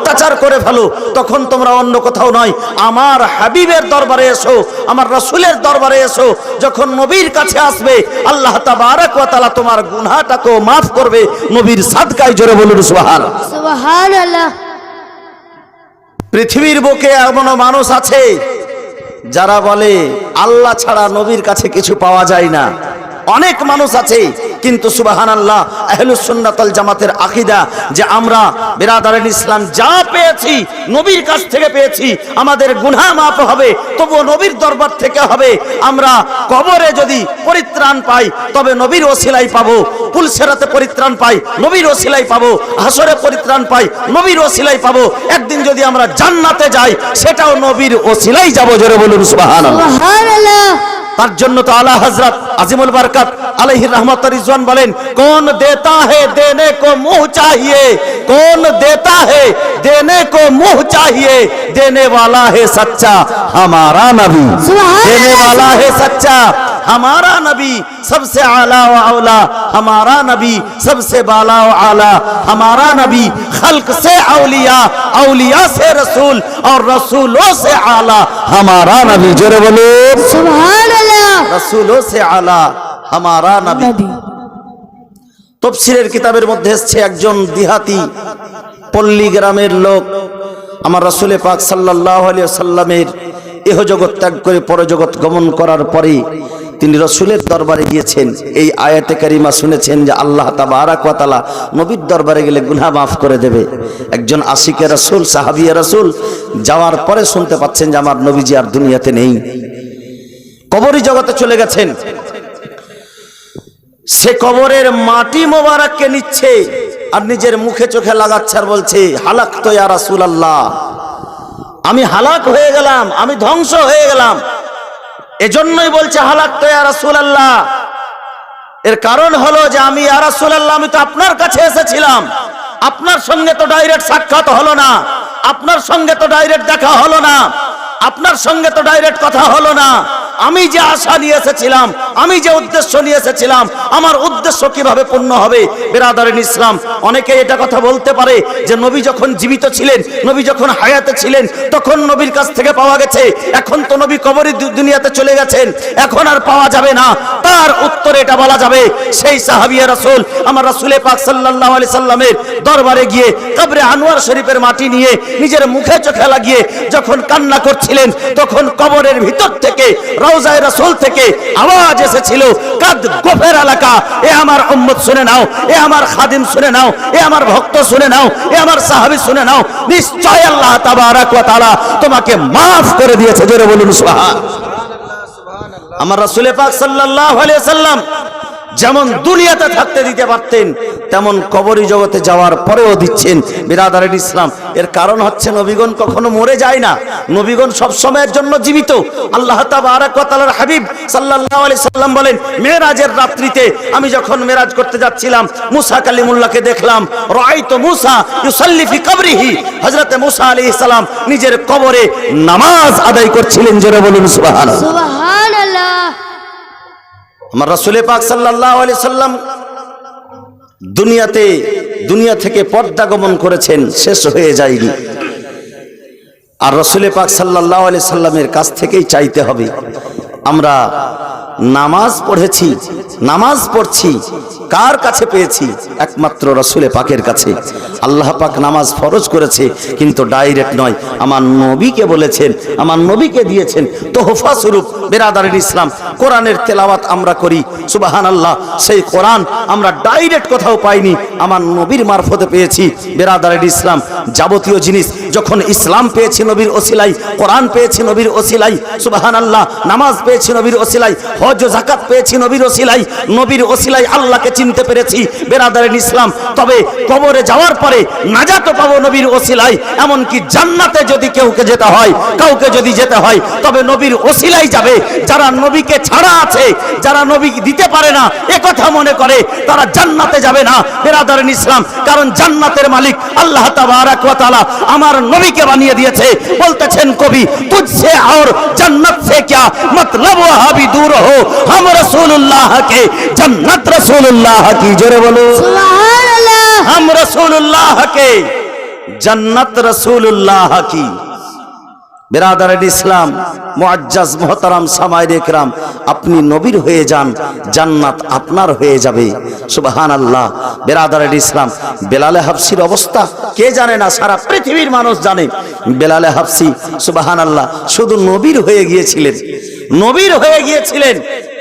অত্যাচার করে ফেলো, তখন তোমরা অন্য কোথাও নয়, আমার হাবিবের দরবারে এসো, আমার রাসূলের দরবারে এসো। যখন নবীর কাছে আসবে, আল্লাহ তাবারক ওয়া তাআলা তোমার গুনাহটাকেও মাফ করবে নবীর সাদকায়। জোরে বলুন সুবহানাল্লাহ। সুবহানাল্লাহ। পৃথিবীর বুকে এমনও মানুষ আছে যারা বলে আল্লাহ ছাড়া নবীর কাছে কিছু পাওয়া যায় না। অনেক মানুষ আছে, কিন্তু সুবহানাল্লাহ, আহলুস সুন্নাত ওয়াল জামাতের আকীদা যে আমরা বিরাদারান ইসলাম যা পেয়েছি নবীর কাছ থেকে পেয়েছি, আমাদের গুনাহ মাফ হবে তবুও নবীর দরবার থেকে হবে। আমরা কবরে যদি পরিত্রাণ পাই তবে নবীর ওসিলায় পাবো, পুলসিরাতে পরিত্রাণ পাই নবীর ওসিলায় পাবো, হাসরে পরিত্রাণ পাই নবীর ওসিলায় পাবো। একদিন যদি আমরা জান্নাতে যাই সেটাও নবীর ওসিলায় যাব। জোরে বলুন সুবহানাল্লাহ। সুবহানাল্লাহ। তার জন্য তো আলা হযরত আজিমুল বরকত আলাইহি रहमत रिजवान बोलें, कौन देता है देने को मुंह चाहिए, कौन देता है देने को मुंह चाहिए, देने वाला है सच्चा हमारा नबी, देने वाला है सच्चा हमारा नबी, सबसे आला व औला हमारा नबी, सबसे बाला व आला हमारा नबी, खल्क से औलिया, औलिया से रसूल और रसूलों से आला हमारा नबी। जोरे बोलो सुबहानअल्लाह। रसूलों से आला हमारा नबी। तफसीरेर किताबेर मধ্যে এসেছে একজন দিহাতি পল্লী গ্রামের লোক আমার রাসূল পাক সাল্লাল্লাহু আলাইহি ওয়াসাল্লামের ইহ জগৎ ত্যাগ করে পরজগৎ গমন করার পরে তিনি রাসূলের দরবারে গিয়েছেন। এই আয়াতে কারিমা শুনেছেন যে আল্লাহ তাবারক ওয়া তাআলা নবীর দরবারে গেলে গুনাহ মাফ করে দেবে। একজন আশিকে রাসূল, সাহাবিয়ে রাসূল যাওয়ার পরে শুনতে পাচ্ছেন যে আমার নবীজি আর দুনিয়াতে নেই, কবরি জগতে চলে গেছেন। সে কবরের মাটি মোবারককে নিচ্ছে আর নিজের মুখে চোখে লাগাচ্ছে আর বলছে, হালাক তো ইয়া রাসূলুল্লাহ, আমি হালাক হয়ে গেলাম, আমি ধ্বংস হয়ে গেলাম। এজন্যই বলছে হালাক তো ইয়া রাসূলুল্লাহ। এর কারণ হলো যে আমি ইয়া রাসূলুল্লাহ, আমি তো আপনার কাছে এসেছিলাম, আপনার সঙ্গে তো ডাইরেক্ট সাক্ষাৎ হলো না, আপনার সঙ্গে তো ডাইরেক্ট দেখা হলো না, আপনার সঙ্গে তো ডাইরেক্ট কথা হলো না। আমি যে আশা নিয়ে এসেছিলাম, আমি যে উদ্দেশ্য নিয়ে এসেছিলাম, আমার উদ্দেশ্য কিভাবে পূর্ণ হবে? বিরাদারিন ইসলাম, অনেকে এটা কথা বলতে পারে যে নবী যখন জীবিত ছিলেন, নবী যখন হায়াতে ছিলেন তখন নবীর কাছ থেকে পাওয়া গেছে, এখন তো নবী কবরে দুনিয়াতে চলে গেছেন, এখন আর পাওয়া যাবে না। তার উত্তরে এটা বলা যাবে, সেই সাহাবিয়ে রাসূল আমার রাসূল পাক সাল্লাল্লাহু আলাইহি সাল্লামের দরবারে গিয়ে কবরে আনোয়ার শরীফের মাটি নিয়ে নিজের মুখে চোখে লাগিয়ে যখন কান্না করছিলেন, তখন কবরের ভিতর থেকে রওজায়ে রাসূল থেকে আওয়াজ এসেছিল, কাদ গোফের এলাকা, এ আমার উম্মত শুনে নাও, এ আমার খাদিম শুনে নাও, এ আমার ভক্ত শুনে নাও, এ আমার সাহাবী শুনে নাও, নিশ্চয় আল্লাহ তাবারক ওয়া তাআলা তোমাকে maaf করে দিয়েছে। জোরে বলুন সুবহানাল্লাহ। আমার রাসূল পাক সাল্লাল্লাহু আলাইহি ওয়াসাল্লাম যেমন দুনিয়াতে থাকতে দিতে পারতেন, তেমন কবরি জগতে যাওয়ার পরেও দিচ্ছেন। বিরাদারিন ইসলাম, এর কারণ হচ্ছে নবীগণ কখনো মরে যায় না, নবীগণ সব সময়ের জন্য জীবিত। আল্লাহ তাবারক ওয়া তাআলার হাবিব সাল্লাল্লাহু আলাইহি সাল্লাম বলেন, মেরাজের রাত্রিতে আমি যখন মেরাজ করতে যাচ্ছিলাম, মুসা কালিমুল্লাহকে দেখলাম, রাআইতু মুসা ইউসাল্লি ফি কবরিহি, হযরতে মুসা আলাইহিস সালাম নিজের কবরে নামাজ আদায় করছিলেন। জোরে বলুন সুবহানাল্লাহ। সুবহানাল্লাহ। আমার রাসূল পাক সাল্লাল্লাহু আলাইহি সাল্লাম দুনিয়া থেকে পর্দা গমন করেছেন, শেষ হয়ে যায়নি। আর রাসূল পাক সাল্লাল্লাহু আলাইহি সাল্লামের কাছ থেকেই চাইতে হবে। আমরা নামাজ পড়েছি, নামাজ পড়ছি, কার কাছে পেয়েছি? একমাত্র রাসূল পাকের কাছে। আল্লাহ পাক নামাজ ফরজ করেছে, কিন্তু ডাইরেক্ট নয়, আমার নবীকে বলেছেন, আমার নবীকে দিয়েছেন তোহফা স্বরূপ। বিরাদারিন ইসলাম, কোরআনের তেলাওয়াত আমরা করি, সুবহানাল্লাহ, সেই কোরআন আমরা ডাইরেক্ট কোথাও পাইনি, আমার নবীর মারফতে পেয়েছি। বিরাদারিন ইসলাম, যাবতীয় জিনিস যখন ইসলাম পেয়েছি নবীর ওসিলাই, কোরআন পেয়েছি নবীর ওসিলাই, সুবহানাল্লাহ, নামাজ পেয়েছি নবীর ওসিলাই, হজ ও যাকাত পেয়েছি নবীর ওসিলাই, নবীর ওসিলাই আল্লাহকে চিনতে পেরেছি। বিরাদারিন ইসলাম, তবে কবরে যাওয়ার পরে নাজাত পাবো নবীর ওসিলাই। এমনকি জান্নাতে যদি কাউকে যেতে হয় তবে নবীর ওসিলাই যাবে। যারা নবীকে ছাড়া আছে, যারা নবী দিতে পারে না এ কথা মনে করে, তারা জান্নাতে যাবে না। বিরাদারিন ইসলাম, কারণ জান্নাতের মালিক আল্লাহ তাবারক ওয়া তাআলা আমার নবীকে বানিয়ে দিয়েছে। বলতেছেন কবি, তুঝসে और जन्नत से क्या मतलब वहाँ भी दूर हो, हम रसूलुल्लाह के जन्नत रसूलुल्लाह की। जोरे बोलो सुबहानअल्लाह। हम रसूलुल्लाह के জান্নাত রাসূলুল্লাহ কি। বিরাদার ইসলাম, মুআজ্জাজ মুহতারাম সামাইরে ইকরাম, আপনি নবীর হয়ে যান, জান্নাত আপনার হয়ে যাবে। সুবহানাল্লাহ। বিরাদার ইসলাম, বেলালে হাবসির অবস্থা কে জানে না? সারা পৃথিবীর মানুষ জানে। বেলালে হাবসি সুবহানাল্লাহ শুধু নবীর হয়ে গিয়েছিলেন, নবীর হয়ে গিয়েছিলেন।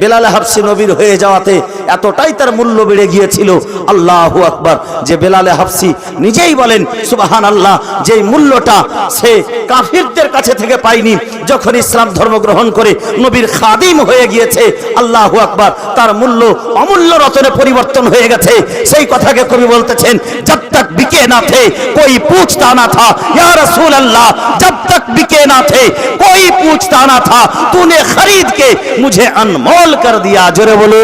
বেলালে হাবসি নবীর হয়ে যাওয়াতে এতটাই তার মূল্য বেড়ে গিয়েছিল, আল্লাহু আকবার, যে বেলালে হাবসি নিজেই বলেন সুবহানাল্লাহ, যে মূল্যটা সে কাফিরদের কাছে থেকে পায়নি, যখন ইসলাম ধর্ম গ্রহণ করে নবীর খাদিম হয়ে গিয়েছে, আল্লাহু আকবার, তার মূল্য অমূল্য রতনে পরিবর্তন হয়ে গেছে। সেই কথাকে কবি বলতেছেন, জব তক বিকে না থে কোই পুছতা না থা ইয়া রাসূলুল্লাহ, জব তক বিকে না থে কোই পুছতা না থা, तूने खरीद के मुझे अनमोल कर दिया। जोरे बोलो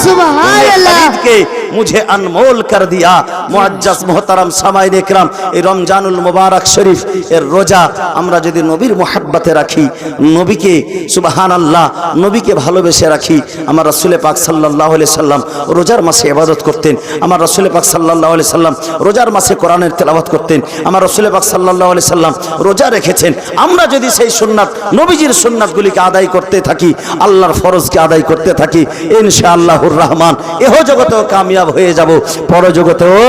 সুবহানাল্লাহ। खरीद के मुझे अनमोल कर दिया। मुअज्जज मोहतरम सामाइने किराम, এই রমজানুল মুবারক শরীফ এর রোজা আমরা যদি নবীর মুহাব্বতে রাখি, নবীকে সুবহানাল্লাহ নবীকে ভালোবেসে রাখি। আমার রাসূল পাক সাল্লাল্লাহু আলাইহি সাল্লাম রোজার মাসে ইবাদত করতেন। আমার রাসূল পাক সাল্লাল্লাহু আলাইহি সাল্লাম রোজার মাসে কোরআনের তেলাওয়াত করতেন। আমার রাসূল পাক সাল্লাল্লাহু আলাইহি সাল্লাম রোজা রেখেছেন। আমরা যদি সেই সুন্নাত, নবীজির সুন্নাতগুলিকে আদায় করতে থাকি, আল্লাহর ফরজকে আদায় করতে থাকি, ইনশাআল্লাহুর রহমান এহ জগতেও কামিয়াব হয়ে যাব, পরজগতেও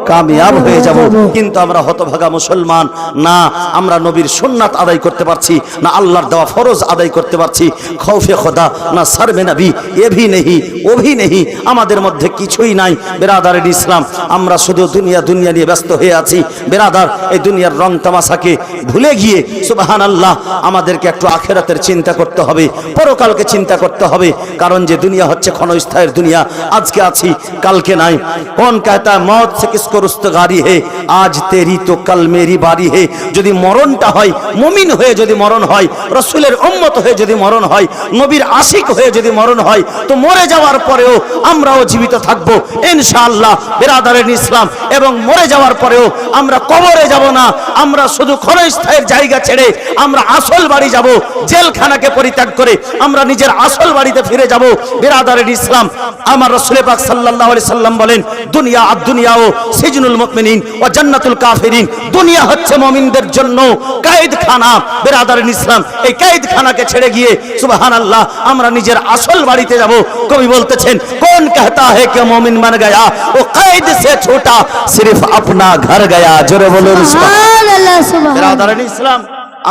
কামিয়াব হয়ে যাব। কিন্তু আমরা হতভাগা মুসলমান, না আমরা নবীর সুন্নাত আদায় করতে পারছি, না আল্লাহর দেওয়া ফরজ আদায় করতে পারছি। খৌফে খোদা না সারবে নবী এ ভি নেহি ও ভি নেহি, আমাদের মধ্যে কিছুই নাই। বেরাদারের ইসলাম, আমরা শুধু দুনিয়া দুনিয়া নিয়ে ব্যস্ত হয়ে আছি। বেরাদার, এই দুনিয়ার রং তামাশাকে ভুলে গিয়ে সুবহানাল্লাহ আমাদেরকে একটু আখিরাতের চিন্তা করতে হবে, পরকালকে চিন্তা করতে হবে। কারণ যে দুনিয়া হচ্ছে ক্ষণস্থায়ীর দুনিয়া, আজকে আছি কালকে নাই। কোন कहता मौत से किसको रुस्तगारी है, आज तेरी तो कल मेरी बारी है। যদি মরণটা হয় মুমিন হয়ে, যদি মরণ হয় রাসূলের উম্মত হয়ে, যদি মরণ হয় নবীর আশিক হয়ে, যদি মরণ হয়, তো মরে যাওয়ার পরেও আমরাও জীবিত থাকব ইনশাআল্লাহ। বিরাদারের ইসলাম, এবং মরে যাওয়ার পরেও আমরা কবরে যাব না, আমরা শুধু ক্ষণস্থায়ীর জায়গা ছেড়ে আমরা আসল বাড়ি যাব। জেলখানাকে পরিত্যাগ করে আমরা নিজের আসল বাড়িতে ফিরে যাব। বিরাদারের ইসলাম, আমার রাসূল পাক সাল্লাল্লাহু আলাইহি সাল্লাম বলেন, দুনিয়া আর দুনিয়াও সিজনুল মুমিনিন ওয়া জান্নাতুল কাফিরিন, দুনিয়া হচ্ছে মুমিনদের জন্য কয়েদখানা। বিরাদারের ইসলাম, এই কয়েদখানাকে ছেড়ে গিয়ে সুবহানাল্লাহ আমরা নিজের আসল বাড়িতে যাব। কবি বলতেছেন, কোন कहता है कि মুমিন মান গয়া ও কয়েদ সে ছোটা সিরফ अपना घर गया। জোরে বলুন সুবহানাল্লাহ। সুবহানাল্লাহ। বিরাদারের ইসলাম,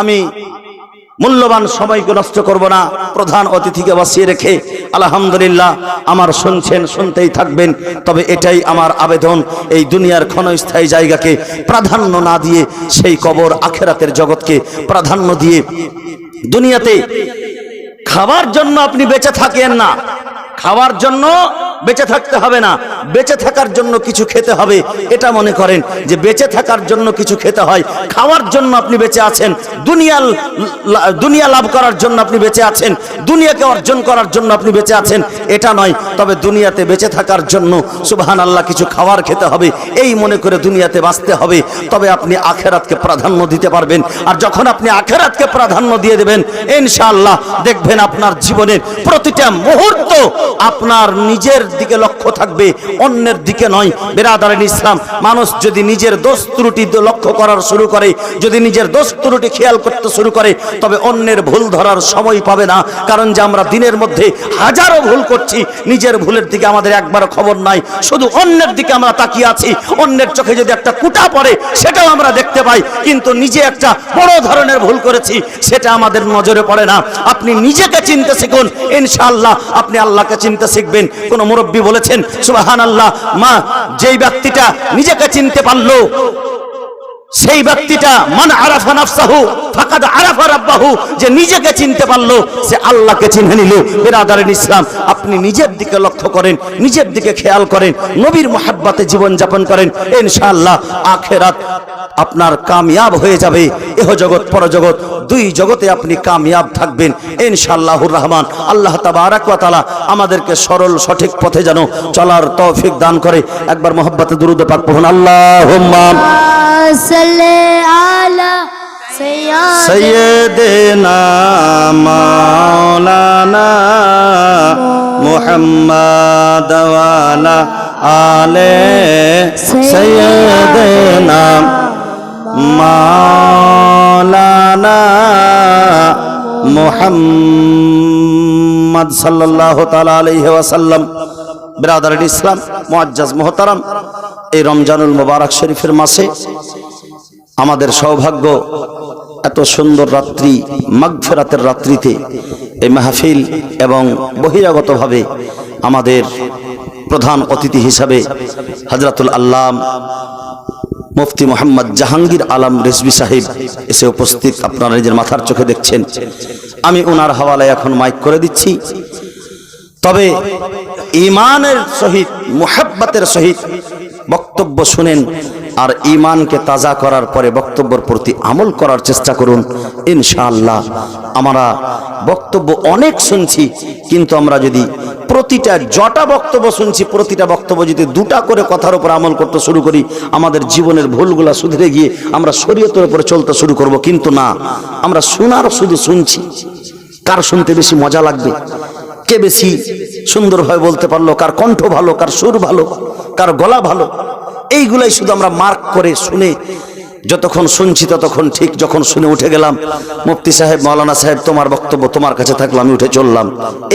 আমি মূল্যবান সময়কে নষ্ট করব না, প্রধান অতিথিকে বসিয়ে রেখে আলহামদুলিল্লাহ আমার শুনছেন, শুনতেই থাকবেন। তবে এটাই আমার আবেদন, এই দুনিয়ার ক্ষণস্থায়ী জায়গাকে প্রাধান্য না দিয়ে সেই কবর আখেরাতের জগৎকে প্রাধান্য দিয়ে, দুনিয়াতে খাবার জন্য আপনি বেঁচে থাকেন না, খাওয়ার জন্য বেঁচে থাকতে হবে না, বেঁচে থাকার জন্য কিছু খেতে হবে। এটা মনে করেন যে বেঁচে থাকার জন্য কিছু খেতে হয়, খাওয়ার জন্য আপনি বেঁচে আছেন, দুনিয়া লাভ করার জন্য আপনি বেঁচে আছেন, দুনিয়াকে অর্জন করার জন্য আপনি বেঁচে আছেন, এটা নয়। তবে দুনিয়াতে বেঁচে থাকার জন্য সুবহানাল্লাহ কিছু খাবার খেতে হবে, এই মনে করে দুনিয়াতে বাঁচতে হবে। তবে আপনি আখেরাতকে প্রাধান্য দিতে পারবেন। আর যখন আপনি আখেরাতকে প্রাধান্য দিয়ে দেবেন, ইনশাআল্লাহ দেখবেন আপনার জীবনের প্রতিটা মুহূর্ত আপনার নিজের দিকে লক্ষ্য থাকবে, অন্যের দিকে নয়। বিরাদারিন ইসলাম, মানুষ যদি নিজের দোষ ত্রুটি লক্ষ্য করার শুরু করে, যদি নিজের দোষ ত্রুটি খেয়াল করতে শুরু করে, তবে অন্যের ভুল ধরার সময় পাবে না। কারণ যে আমরা দিনের মধ্যে হাজারো ভুল করছি, নিজের ভুলের দিকে আমাদের একবারও খবর নাই, শুধু অন্যের দিকে আমরা তাকিয়ে আছি। অন্যের চোখে যদি একটা কুটা পড়ে সেটাও আমরা দেখতে পাই, কিন্তু নিজে একটা বড় ধরনের ভুল করেছি সেটা আমাদের নজরে পড়ে না। আপনি নিজেকে চিনতে শিখুন, ইনশাআল্লাহ আপনি আল্লাহকে চিনতে শিখবেন। কোন মুরব্বী বলেছেন সুবহানাল্লাহ, মা যেই ব্যক্তিটা নিজেকে চিনতে পারলো, সেই ব্যক্তিটা মান আরাফা নাফসাহু ফাকাদ আরাফা রাব্বাহু, যে নিজেকে চিনতে পারলো সে আল্লাহকে চিনে নিল। বিরাদারিন ইসলাম, আপনি নিজের দিকে লক্ষ্য করেন, নিজের দিকে খেয়াল করেন, নবীর মুহাব্বতে জীবন যাপন করেন, ইনশাআল্লাহ আখিরাত আপনার কামিয়াব হয়ে যাবে। এহ জগৎ পরজগৎ দুই জগতে আপনি কামিয়াব থাকবেন ইনশাআল্লাহুর রহমান। আল্লাহ তাবারাক ওয়া তাআলা আমাদেরকে সরল সঠিক পথে যেন চলার তৌফিক দান করে। একবার মুহাব্বতে দুরূদ পাক পড়ুন, আল্লাহুম্মা সাল্লি আলা সাইয়্যিদিনা মাওলানা মুহাম্মাদ ওয়া আলা আলে সাইয়্যিদিনা মাওলানা মুহাম্মদ সাল্লাল্লাহু তাআলা আলাইহি ওয়াসাল্লাম। বিরাদারান ইসলাম, মুআজ্জাজ মুহতারাম, এই রমজানুল মুবারক শরীফের মাসে আমাদের সৌভাগ্য এত সুন্দর রাত্রি, মাগফিরাতের রাত্রিতে এই মাহফিল এবং বহিরাগতভাবে আমাদের প্রধান অতিথি হিসাবে হযরতুল আল্লাম মুফতি মোহাম্মদ জাহাঙ্গীর আলম রেজভী সাহেব এসে উপস্থিত, আপনারা নিজের মাথার চোখে দেখছেন। আমি ওনার হাওয়ালায় এখন মাইক করে দিচ্ছি। তবে ঈমানের সহিত, মুহাব্বতের সহিত বক্তব্য শুনেন, আর ঈমানকে তাজা করার পরে বক্তব্যের প্রতি আমল করার চেষ্টা করুন ইনশাআল্লাহ। আমরা বক্তব্য অনেক শুনছি, কিন্তু আমরা যদি প্রতিটা যটা বক্তব্য শুনছি, প্রতিটা বক্তব্য যদি দুটা করে কথার উপর আমল করতে শুরু করি, আমাদের জীবনের ভুলগুলা শুধরে গিয়ে আমরা শরীয়তের উপরে চলতে শুরু করব। কিন্তু না, আমরা শোনার শুধু শুনছি। কার শুনতে বেশি মজা লাগবে, কে বেশি সুন্দরভাবে বলতে পারলো, কার কণ্ঠ ভালো, কার সুর ভালো, কার গলা ভালো, এইগুলাই শুধু আমরা মার্ক করে শুনে যতক্ষণ শুনছি ততক্ষণ ঠিক। যখন শুনে উঠে গেলাম, মুফতি সাহেব, মাওলানা সাহেব, তোমার বক্তব্য তোমার কাছে থাকলো, আমি উঠে চললাম,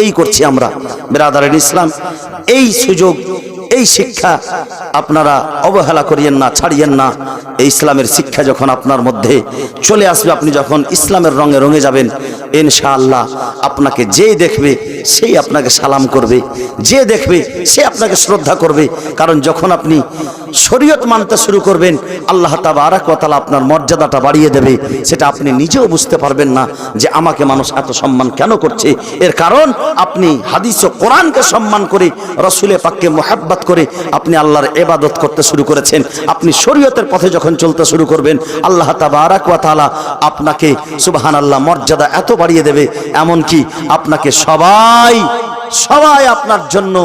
এই করছি আমরা। বিরাদারান ইসলাম, এই সুযোগ, এই শিক্ষা আপনারা অবহেলা করিয়েন না, ছাড়িয়েন না। এই ইসলামের শিক্ষা যখন আপনার মধ্যে চলে আসবে, আপনি যখন ইসলামের রঙে রঙে যাবেন, ইনশাআল্লাহ আপনাকে যে দেখবে সেই আপনাকে সালাম করবে, যে দেখবে সে আপনাকে শ্রদ্ধা করবে। কারণ যখন আপনি শরীয়ত মানতে শুরু করবেন, আল্লাহ তাবারক ওয়া তাআলা আপনার মর্যাদাটা বাড়িয়ে দেবে। সেটা আপনি নিজেও বুঝতে পারবেন না যে আমাকে মানুষ এত সম্মান কেন করছে। এর কারণ আপনি হাদিস ও কোরআনকে সম্মান করে, রাসূলে পাককে মুহাব্বত করে আপনি আল্লাহর ইবাদত করতে শুরু করেছেন। আপনি শরীয়তের পথে যখন চলতে শুরু করবেন, আল্লাহ তাবারক ওয়া তাআলা আপনাকে সুবহানাল্লাহ মর্যাদা এত বাড়িয়ে দেবে, এমনকি আপনাকে সবাই আপনার জন্য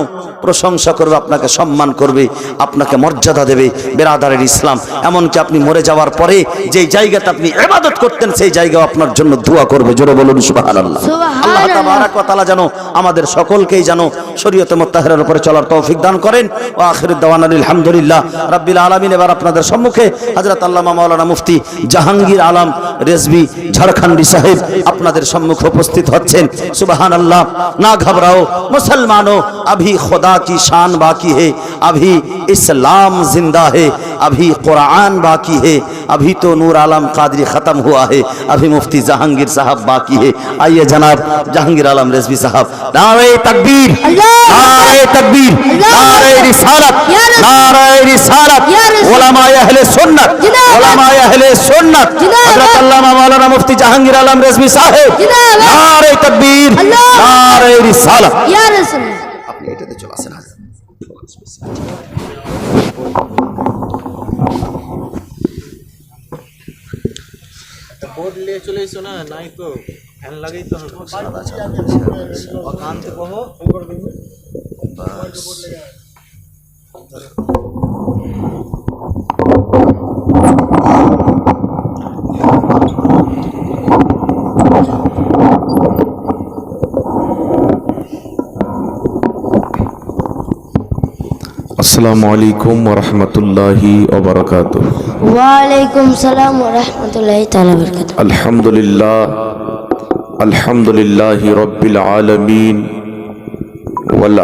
প্রশংসা করবে, আপনাকে সম্মান করবে, আপনাকে মর্যাদা দেবে। বিরাদারের ইসলাম, এমনকি আপনি মরে যাওয়ার পরে যেই জায়গাতে আপনি ইবাদত করতেন, সেই জায়গাও আপনার জন্য দোয়া করবে। জোরে বলুন সুবহানাল্লাহ। আল্লাহ তাবারক ওয়া তাআলা যেন আমাদের সকলকেই যেন শরীয়তে মুত্তাহিরার উপরে চলার তৌফিক দান করেন। ওয়া আখিরু দাওয়ানা আলহামদুলিল্লাহ রাব্বিল আলামিন। এবার আপনাদের সম্মুখে হযরত আল্লামা মাওলানা মুফতি জাহাঙ্গীর আলম রেজভী ঝাড়খণ্ডী সাহেব আপনাদের সম্মুখে উপস্থিত হচ্ছেন। সুবহানাল্লাহ। না ঘবরাও मुसलमानों, अभी खुदा की शान बाकी है, अभी इस्लाम जिंदा है, अभी कुरान बाकी है, अभी तो नूर आलम कादरी ख़त्म हुआ है, अभी मुफ्ती जहांगीर साहब बाकी है। आइए जनाब जहांगीर आलम रिजवी साहब, नारे तकबीर, नारे तकबीर, नारे रिसालत, नारे रिसालत, उलमाए अहले सुन्नत, उलमाए अहले सुन्नत, हज़रत अल्लामा मौलाना मुफ्ती जहांगीर आलम रिजवी साहब, नारे तकबीर, नारे रिसालत। আপনি এটাতে চলে আসেন। বোর্ড নিয়ে চলে এসো না, নাই তো ফ্যান লাগাই তো হবে। অকান্ত কহ अस्सलामु अलैकुम वरहमतुल्लाहि वबरकातुहू। वालेकुम सलाम व रहमतुल्लाहि तआला व बरकातुहू। अल्हम्दुलिल्लाहि रब्बिल आलमीन वल